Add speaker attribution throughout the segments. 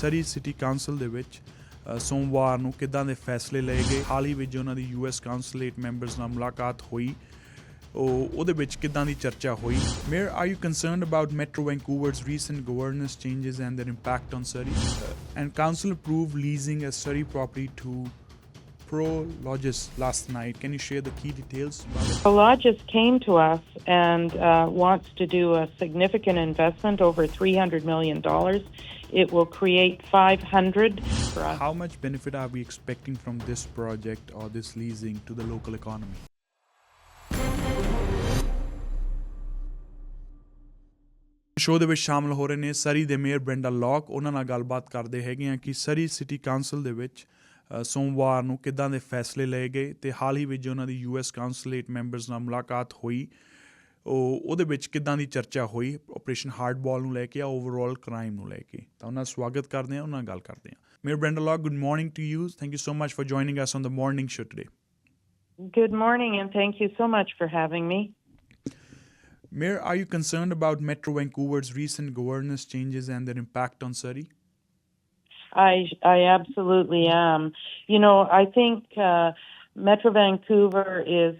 Speaker 1: ਸਰੀ city council ਦੇ ਵਿੱਚ ਸੋਮਵਾਰ ਨੂੰ ਕਿੱਦਾਂ ਦੇ ਫੈਸਲੇ ਲਏ ਗਏ। ਹਾਲ ਹੀ ਵਿੱਚ ਉਹਨਾਂ ਦੀ ਯੂਐਸ ਕਾਉਂਸਲੇਟ ਮੈਂਬਰਸ ਨਾਲ ਮੁਲਾਕਾਤ ਹੋਈ, ਉਹਦੇ ਵਿੱਚ ਕਿੱਦਾਂ ਦੀ ਚਰਚਾ ਹੋਈ। Mayor, are you concerned about Metro Vancouver's recent governance changes and their impact on Surrey? And council approved leasing a Surrey property to Prologis last night. Can you share the key details about it?
Speaker 2: Prologis came to us and wants to do a significant investment, over $300 million. It will create 500 for us.
Speaker 1: How much benefit are we expecting from this project or this leasing to the local economy? Show ਦੇ ਵਿੱਚ ਸ਼ਾਮਲ ਹੋ ਰਹੇ ਨੇ ਸਰੀ ਦੇ mayor Brenda lock. ਉਹਨਾਂ ਨਾਲ ਗੱਲਬਾਤ ਕਰਦੇ ਹੈਗੇ ਆ ਕਿ ਸਰੀ ਸਿਟੀ ਕਾਉਂਸਲ ਦੇ ਵਿੱਚ ਸੋਮਵਾਰ ਨੂੰ ਕਿੱਦਾਂ ਦੇ ਫੈਸਲੇ ਲਏ ਗਏ ਅਤੇ ਹਾਲ ਹੀ ਵਿੱਚ ਉਹਨਾਂ ਦੀ ਯੂਐਸ ਕਾਉਂਸਲੇਟ ਮੈਂਬਰਸ ਨਾਲ ਮੁਲਾਕਾਤ ਹੋਈ, ਉਹਦੇ ਵਿੱਚ ਕਿੱਦਾਂ ਦੀ ਚਰਚਾ ਹੋਈ ਆਪਰੇਸ਼ਨ ਹਾਰਡਬਾਲ ਨੂੰ ਲੈ ਕੇ ਜਾਂ ਓਵਰਆਲ ਕ੍ਰਾਈਮ ਨੂੰ ਲੈ ਕੇ। ਤਾਂ ਉਹਨਾਂ ਦਾ ਸਵਾਗਤ ਕਰਦੇ ਹਾਂ, ਉਹਨਾਂ ਨਾਲ ਗੱਲ ਕਰਦੇ ਹਾਂ। Mayor Brenda Lock, good morning to you. Thank you so much for joining us on the morning show today.
Speaker 2: Good morning, and thank you so much for having me.
Speaker 1: Mayor, are you concerned about Metro Vancouver's recent governance changes and their impact on Surrey?
Speaker 2: I absolutely am. You know, I think Metro Vancouver is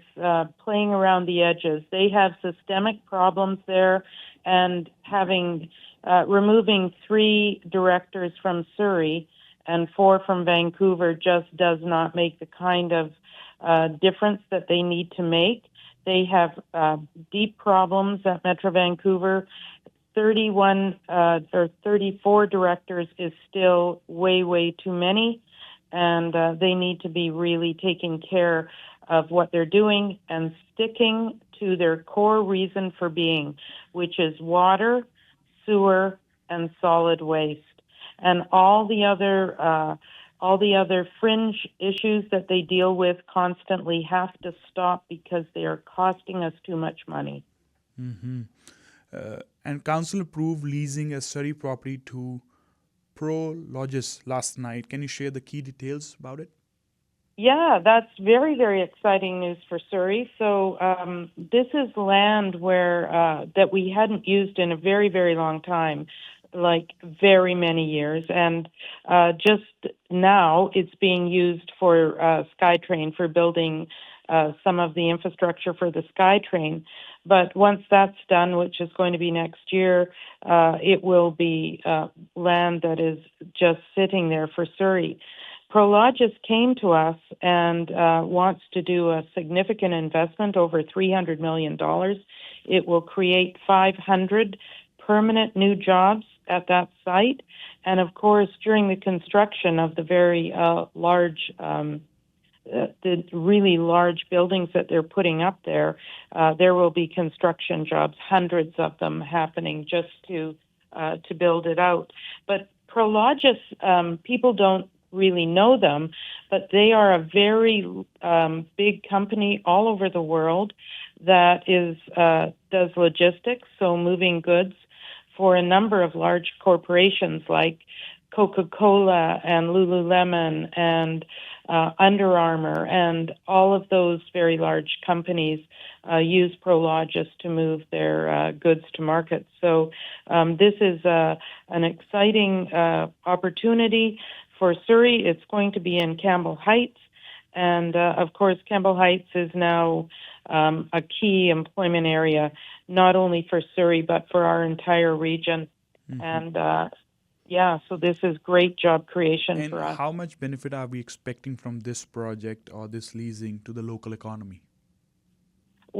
Speaker 2: playing around the edges. They have systemic problems there, and removing 3 directors from Surrey and 4 from Vancouver just does not make the kind of difference that they need to make. They have deep problems at Metro Vancouver. 34 directors is still way too many, and they need to be really taking care of what they're doing and sticking to their core reason for being, which is water, sewer, and solid waste. And all the other fringe issues that they deal with constantly have to stop because they are costing us too much money.
Speaker 1: Mm-hmm. And council approved leasing a Surrey property to Prologis last night. Can you share the key details about it?
Speaker 2: Yeah, that's very exciting news for Surrey. So this is land that we hadn't used in a very long time, like very many years, and just now it's being used for SkyTrain, for building some of the infrastructure for the SkyTrain. But once that's done, which is going to be next year, it will be land that is just sitting there for Surrey. Prologis came to us and wants to do a significant investment, over $300 million. It will create 500 permanent new jobs at that site. And of course, during the construction of the very the really large buildings that they're putting up there, there will be construction jobs, hundreds of them happening just to build it out. But Prologis, people don't really know them, but they are a very big company all over the world that does logistics, so moving goods for a number of large corporations like Coca-Cola and Lululemon and Under Armour, and all of those very large companies use Prologis to move their goods to market. So this is an exciting opportunity for Surrey. It's going to be in Campbell Heights, and of course Campbell Heights is now a key employment area, not only for Surrey but for our entire region. Mm-hmm. And so this is great job creation for us.
Speaker 1: And how much benefit are we expecting from this project or this leasing to the local economy?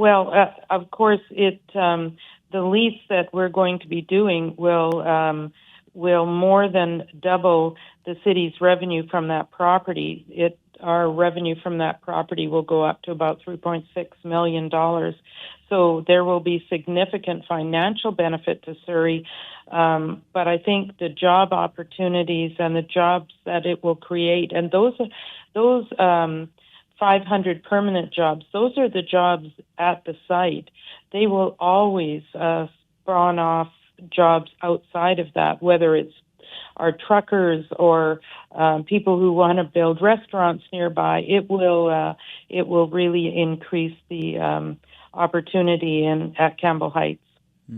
Speaker 2: Well, of course, the lease that we're going to be doing will more than double the city's revenue from that property. Our revenue from that property will go up to about $3.6 million. So there will be significant financial benefit to Surrey. But I think the job opportunities and the jobs that it will create, and those 500 permanent jobs, those are the jobs at the site. They will always spawn off jobs outside of that, whether it's our truckers or people who want to build restaurants nearby. It will really increase the opportunity at Campbell Heights.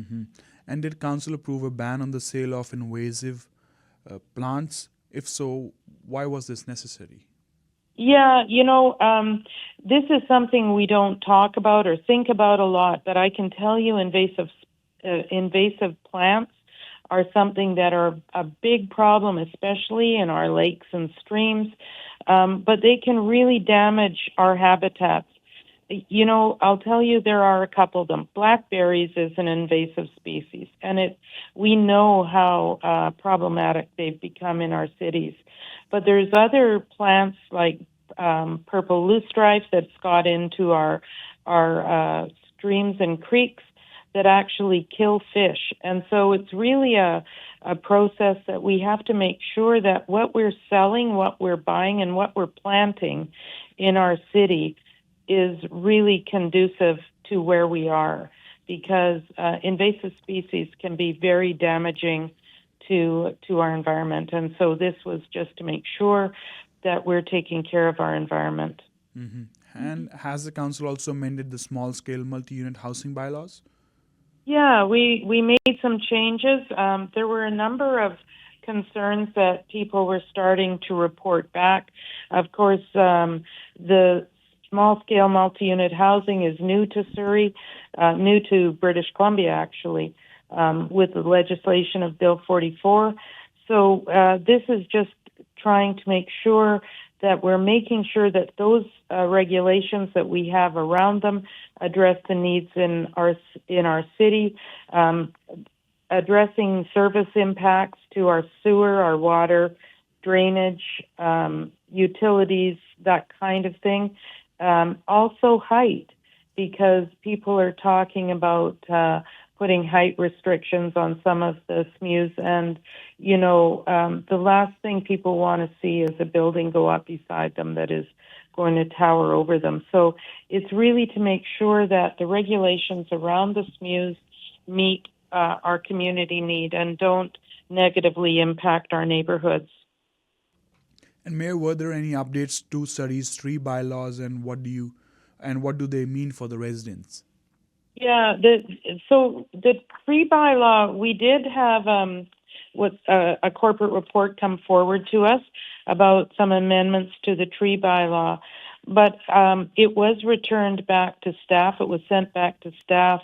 Speaker 1: Mm-hmm. And did council approve a ban on the sale of invasive plants? If so, why was this necessary?
Speaker 2: Yeah, this is something we don't talk about or think about a lot, but I can tell you invasive plants are something that are a big problem, especially in our lakes and streams, but they can really damage our habitats. I'll tell you there are a couple of them. Blackberries is an invasive species, and we know how problematic they've become in our cities. But there's other plants like purple loosestrife that's got into our streams and creeks that actually kill fish. And so it's really a process that we have to make sure that what we're selling, what we're buying, and what we're planting in our city is really conducive to where we are, because invasive species can be very damaging to our environment. And so this was just to make sure that we're taking care of our environment.
Speaker 1: Mm-hmm. And has the council also amended the small-scale multi-unit housing bylaws?
Speaker 2: Yeah, we made some changes. There were a number of concerns that people were starting to report back. Of course, the small-scale multi-unit housing is new to Surrey, new to British Columbia, actually, with the legislation of Bill 44. So this is just trying to make sure that we're making sure that those regulations that we have around them address the needs in our city, addressing service impacts to our sewer, our water, drainage, utilities, that kind of thing. Also height, because people are talking about putting height restrictions on some of the SMUs, and the last thing people want to see is a building go up beside them that is going to tower over them. So it's really to make sure that the regulations around the SMUs meet our community need and don't negatively impact our neighborhoods.
Speaker 1: And Mayor, were there any updates to Surrey's tree bylaws, and what do they mean for the residents?
Speaker 2: Yeah, so the tree bylaw, we did have a corporate report come forward to us about some amendments to the tree bylaw, but it was returned back to staff. It was sent back to staff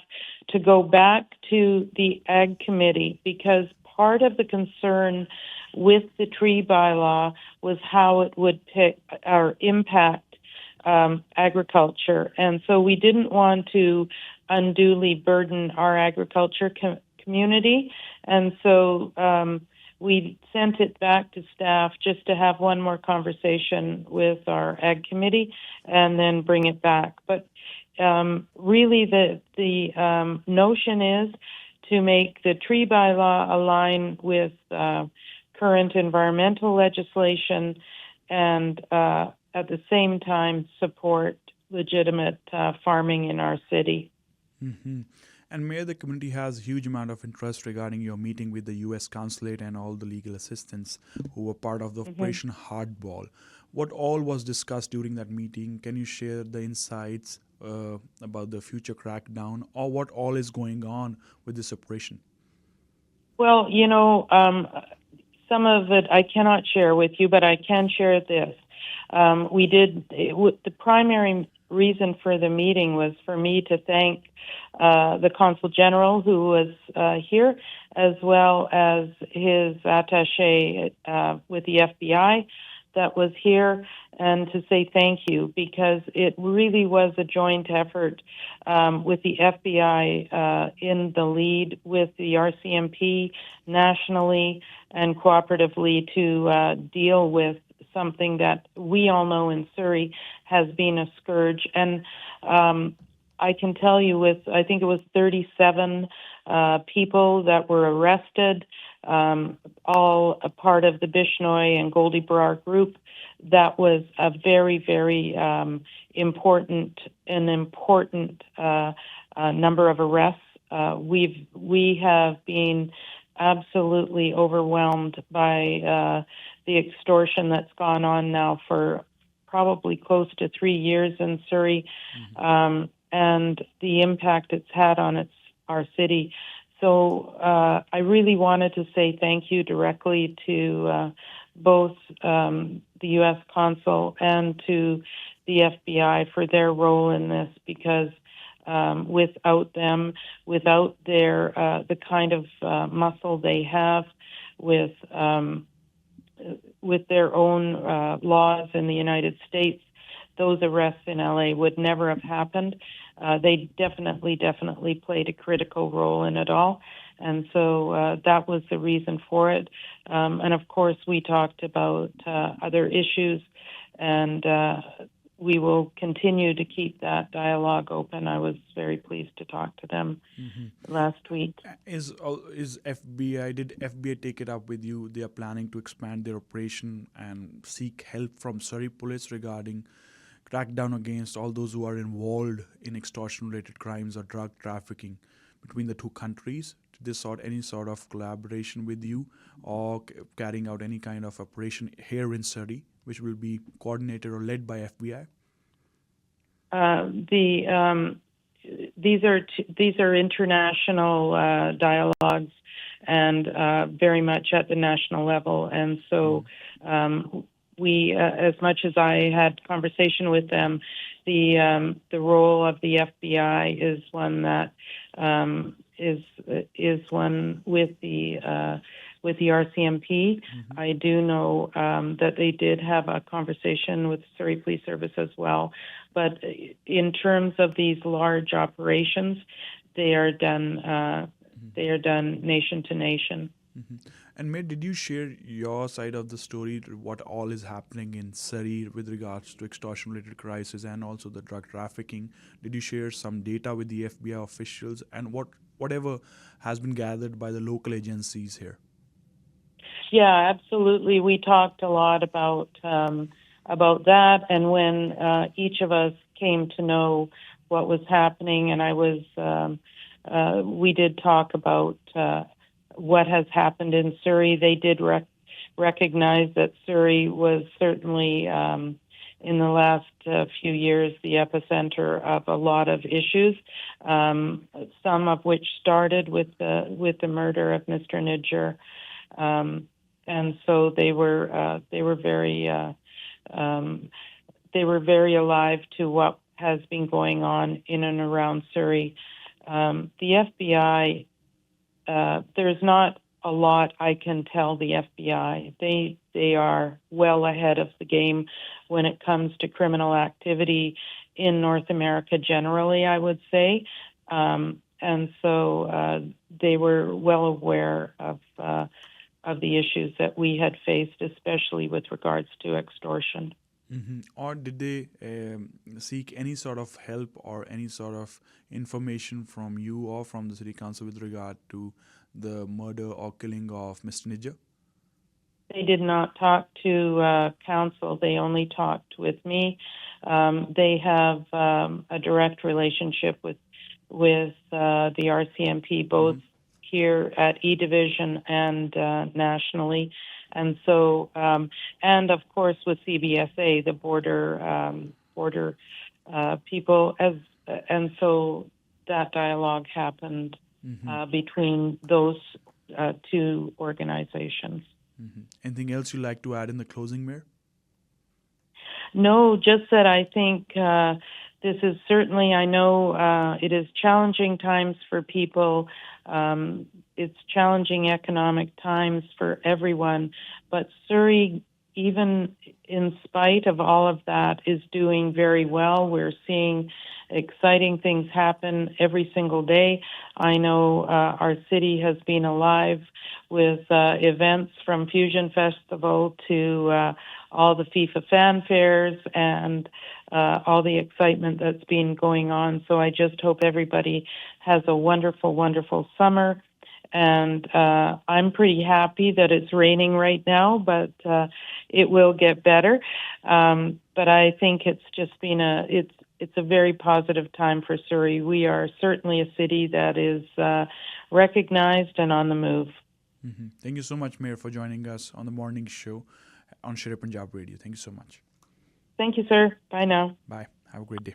Speaker 2: to go back to the Ag Committee, because part of the concern with the tree bylaw was how it would impact agriculture. And so we didn't want to unduly burden our agriculture community. And so we sent it back to staff just to have one more conversation with our Ag Committee and then bring it back. But really the notion is to make the tree bylaw align with current environmental legislation and at the same time support legitimate farming in our city.
Speaker 1: Mm-hmm. And Mayor, the community has a huge amount of interest regarding your meeting with the U.S. Consulate and all the legal assistants who were part of the Operation Hardball. What all was discussed during that meeting? Can you share the insights about the future crackdown, or what all is going on with this operation?
Speaker 2: Well, some of it I cannot share with you, but I can share this. The primary reason for the meeting was for me to thank the Consul General who was here, as well as his attaché with the FBI that was here, and to say thank you, because it really was a joint effort with the FBI in the lead, with the RCMP nationally and cooperatively to deal with something that we all know in Surrey has been a scourge. And I can tell you I think it was 37 people that were arrested, all a part of the Bishnoi and Goldie Brar group. That was a very, very important number of arrests. We have been absolutely overwhelmed by the extortion that's gone on now for probably close to 3 years in Surrey, and the impact it's had on our city. I really wanted to say thank you directly to both the U.S. consul and to the FBI for their role in this, because without them, without their the kind of muscle they have with their own laws in the United States, those arrests in LA would never have happened. They definitely played a critical role in it all. And so that was the reason for it. And of course, we talked about other issues, and we will continue to keep that dialogue open. I was very pleased to talk to them last week.
Speaker 1: Is FBI, did FBI take it up with you? They are planning to expand their operation and seek help from Surrey police regarding crackdown against all those who are involved in extortion-related crimes or drug trafficking between the two countries. Did they sort any sort of collaboration with you, or carrying out any kind of operation here in Surrey, which will be coordinated or led by FBI?
Speaker 2: These are international dialogues, and very much at the national level. And so we, as much as I had conversation with them, the role of the FBI is one that is one with the RCMP. I do know that they did have a conversation with Surrey Police Service as well. But in terms of these large operations, they are done nation to nation.
Speaker 1: And Mayor, did you share your side of the story, what all is happening in Surrey with regards to extortion-related crisis and also the drug trafficking? Did you share some data with the FBI officials and whatever has been gathered by the local agencies here?
Speaker 2: Yeah, absolutely. We talked a lot about that, and when each of us came to know what was happening, and we did talk about what has happened in Surrey. They did recognize that Surrey was certainly, in the last few years, the epicenter of a lot of issues, some of which started with the murder of Mr. Nidger. And so they were very alive to what has been going on in and around Surrey. The FBI, there's not a lot I can tell the FBI. They are well ahead of the game when it comes to criminal activity in North America generally, I would say. And so they were well aware of the issues that we had faced, especially with regards to extortion.
Speaker 1: Or did they seek any sort of help or any sort of information from you or from the City Council with regard to the murder or killing of Mr. Nidger?
Speaker 2: They did not talk to council. They only talked with me. They have a direct relationship with the RCMP, both here at E Division and nationally. And so, and of course with CBSA, the border people, and so that dialogue happened between those two organizations.
Speaker 1: Anything else you'd like to add in the closing, Mayor?
Speaker 2: No, just that I think this is certainly, I know it is challenging times for people. It's challenging economic times for everyone. But Surrey, even in spite of all of that, is doing very well. We're seeing exciting things happen every single day. I know our city has been alive with events from Fusion Festival to all the FIFA fanfares and all the excitement that's been going on. So I just hope everybody has a wonderful, wonderful summer. And I'm pretty happy that it's raining right now, but it will get better. But I think it's just been it's a very positive time for Surrey. We are certainly a city that is recognized and on the move.
Speaker 1: Thank you so much, Mayor, for joining us on the morning show on Shere Punjab Radio. Thank you so much.
Speaker 2: Thank you, sir. Bye now.
Speaker 1: Bye. Have a great day.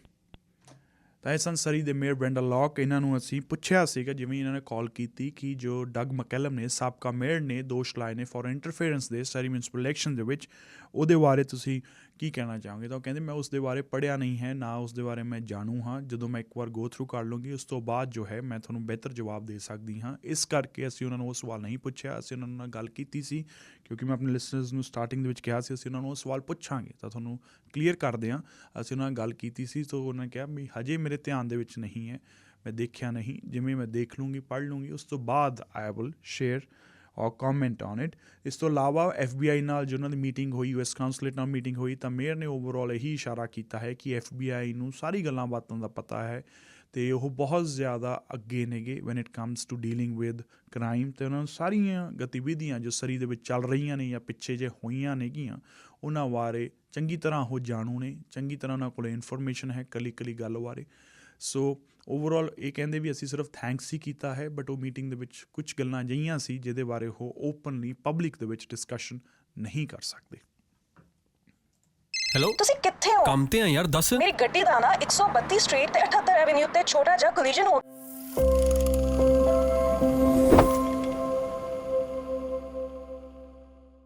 Speaker 1: ਤਾਂ ਇਹ ਸਨ ਸਰੀ ਦੇ mayor Brenda lock. ਇਹਨਾਂ ਨੂੰ ਅਸੀਂ ਪੁੱਛਿਆ ਸੀਗਾ, ਜਿਵੇਂ ਇਹਨਾਂ ਨੇ ਕਾਲ ਕੀਤੀ, ਕਿ ਜੋ ਡਗ ਮਕੈਲਮ ਨੇ, ਸਾਬਕਾ ਮੇਅਰ ਨੇ, ਦੋਸ਼ ਲਾਏ ਨੇ ਫੋਰ ਇੰਟਰਫੇਰੈਂਸ ਦੇ ਸਰੀ ਮਿਊਨਿਸਪਲ ਇਲੈਕਸ਼ਨ ਦੇ ਵਿੱਚ, ਉਹਦੇ ਬਾਰੇ ਤੁਸੀਂ ਕੀ ਕਹਿਣਾ ਚਾਹੋਗੇ? ਤਾਂ ਉਹ ਕਹਿੰਦੇ ਮੈਂ ਉਸ ਦੇ ਬਾਰੇ ਪੜ੍ਹਿਆ ਨਹੀਂ ਹੈ, ਨਾ ਉਸ ਦੇ ਬਾਰੇ ਮੈਂ ਜਾਣੂ ਹਾਂ। ਜਦੋਂ ਮੈਂ ਇੱਕ ਵਾਰ ਗੋ ਥਰੂ ਕਰ ਲੂੰਗੀ ਉਸ ਤੋਂ ਬਾਅਦ ਜੋ ਹੈ ਮੈਂ ਤੁਹਾਨੂੰ ਬਿਹਤਰ ਜਵਾਬ ਦੇ ਸਕਦੀ ਹਾਂ। ਇਸ ਕਰਕੇ ਅਸੀਂ ਉਹਨਾਂ ਨੂੰ ਉਹ ਸਵਾਲ ਨਹੀਂ ਪੁੱਛਿਆ। ਅਸੀਂ ਉਹਨਾਂ ਨਾਲ ਗੱਲ ਕੀਤੀ ਸੀ, ਕਿਉਂਕਿ ਮੈਂ ਆਪਣੇ ਲਿਸਨਰਸ ਨੂੰ ਸਟਾਰਟਿੰਗ ਦੇ ਵਿੱਚ ਕਿਹਾ ਸੀ ਅਸੀਂ ਉਹਨਾਂ ਨੂੰ ਉਹ ਸਵਾਲ ਪੁੱਛਾਂਗੇ। ਤਾਂ ਤੁਹਾਨੂੰ ਕਲੀਅਰ ਕਰਦੇ ਹਾਂ, ਅਸੀਂ ਉਹਨਾਂ ਨਾਲ ਗੱਲ ਕੀਤੀ ਸੀ। ਤਾਂ ਉਹਨਾਂ ਨੇ ਕਿਹਾ ਵੀ ਹਜੇ ਮੇਰੇ ਧਿਆਨ ਦੇ ਵਿੱਚ ਨਹੀਂ ਹੈ, ਮੈਂ ਦੇਖਿਆ ਨਹੀਂ, ਜਿਵੇਂ ਮੈਂ ਦੇਖ ਲੂੰਗੀ, ਪੜ੍ਹ ਲੂੰਗੀ, ਉਸ ਤੋਂ ਬਾਅਦ ਆਈ ਵਿਲ ਸ਼ੇਅਰ ਔਰ ਕਮੈਂਟ ਔਨ ਇਟ। ਇਸ ਤੋਂ ਇਲਾਵਾ FBI ਨਾਲ ਜੋ ਉਹਨਾਂ ਦੀ ਮੀਟਿੰਗ ਹੋਈ, US ਕਾਉਂਸਲੇਟ ਨਾਲ ਮੀਟਿੰਗ ਹੋਈ, ਤਾਂ ਮੇਅਰ ਨੇ ਓਵਰਆਲ ਇਹੀ ਇਸ਼ਾਰਾ ਕੀਤਾ ਹੈ ਕਿ FBI ਨੂੰ ਸਾਰੀ ਗੱਲਾਂ ਬਾਤਾਂ ਦਾ ਪਤਾ ਹੈ ਅਤੇ ਉਹ ਬਹੁਤ ਜ਼ਿਆਦਾ ਅੱਗੇ ਨੇਗੇ when it comes to dealing with crime. ਅਤੇ ਉਹਨਾਂ ਨੂੰ ਸਾਰੀਆਂ ਗਤੀਵਿਧੀਆਂ ਜੋ ਸਰੀ ਦੇ ਵਿੱਚ ਚੱਲ ਰਹੀਆਂ ਨੇ ਜਾਂ ਪਿੱਛੇ ਜੇ ਹੋਈਆਂ ਨੇਗੀਆਂ, ਉਹਨਾਂ ਬਾਰੇ ਚੰਗੀ ਤਰ੍ਹਾਂ ਉਹ ਜਾਣੂ ਨੇ, ਚੰਗੀ ਤਰ੍ਹਾਂ ਉਹਨਾਂ ਕੋਲ ਇਨਫੋਰਮੇਸ਼ਨ ਹੈ ਇਕੱਲੀ ਇਕੱਲੀ ਗੱਲ ਬਾਰੇ। ਸੋ ਓਵਰਆਲ ਇਹ ਕਹਿੰਦੇ ਵੀ ਅਸੀਂ ਸਿਰਫ ਥੈਂਕਸ ਹੀ ਕੀਤਾ ਹੈ, ਬਟ ਉਹ ਮੀਟਿੰਗ ਦੇ ਵਿੱਚ ਕੁਝ ਗੱਲਾਂ ਅਜਿਹੀਆਂ ਸੀ ਜਿਹਦੇ ਬਾਰੇ ਉਹ ਓਪਨਲੀ ਪਬਲਿਕ ਦੇ ਵਿੱਚ ਡਿਸਕਸ਼ਨ ਨਹੀਂ ਕਰ ਸਕਦੇ।
Speaker 3: ਹੈਲੋ,
Speaker 4: ਤੁਸੀਂ ਕਿੱਥੇ ਹੋ?
Speaker 3: ਕੰਮ ਤੇ ਆ ਯਾਰ, ਦੱਸ।
Speaker 4: ਮੇਰੀ ਗੱਡੀ ਦਾ ਨਾ 132 ਸਟਰੀਟ ਤੇ 78 ਐਵੇਨਿਊ ਤੇ ਛੋਟਾ ਜਿਹਾ ਕੋਲੀਜਨ ਹੋ